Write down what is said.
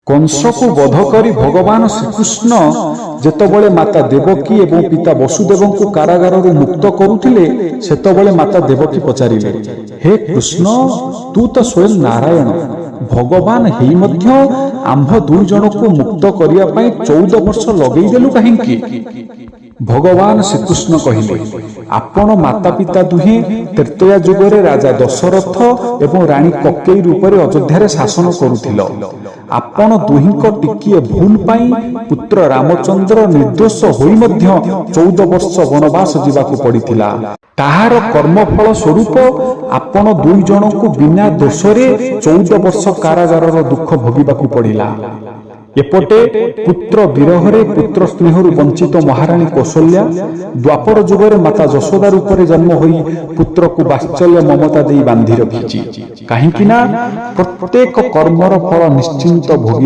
कंसको वध करी भगवान श्रीकृष्ण जेतबळे माता देवकी एवं पिता वसुदेवଙ୍କୁ कारागारରୁ मुक्त करुथिले सेतबळे माता देवकी पचारिले, हे कृष्ण तू तो स्वयं नारायण भगवान हेई मध्य आम्भ दुई जनକୁ मुक्त करिया पई 14 वर्ष लगेई देलु काहेकि? भगवान श्रीकृष्ण कहिले, आपण माता पिता दुहे त्रेतया जुगरे राजा दशरथ एवं रानी ककेई रूपरे अयोध्या शासन करुथिल। आपण दुहिंक टिकिए भूल पाई पुत्र रामचंद्र निर्दोष होई मध्य 14 वर्ष वनवास जीवाकू पड़िथिला। ताहार कर्मफल स्वरूप आपण दुई जनकू बिना दोषरे 14 वर्ष कारागारर दुख भोगिबाकू पड़िला। एपटे पुत्र विरहरे पुत्र स्नेहरु वंचित महाराणी कौशल्या द्वापर जुगरे माता यशोदा रूपरे जन्म होई पुत्र को वात्सल्य ममता देई बांधी रखिछि। काहेकि ना प्रत्येक कर्मर फल निश्चिंत भोगी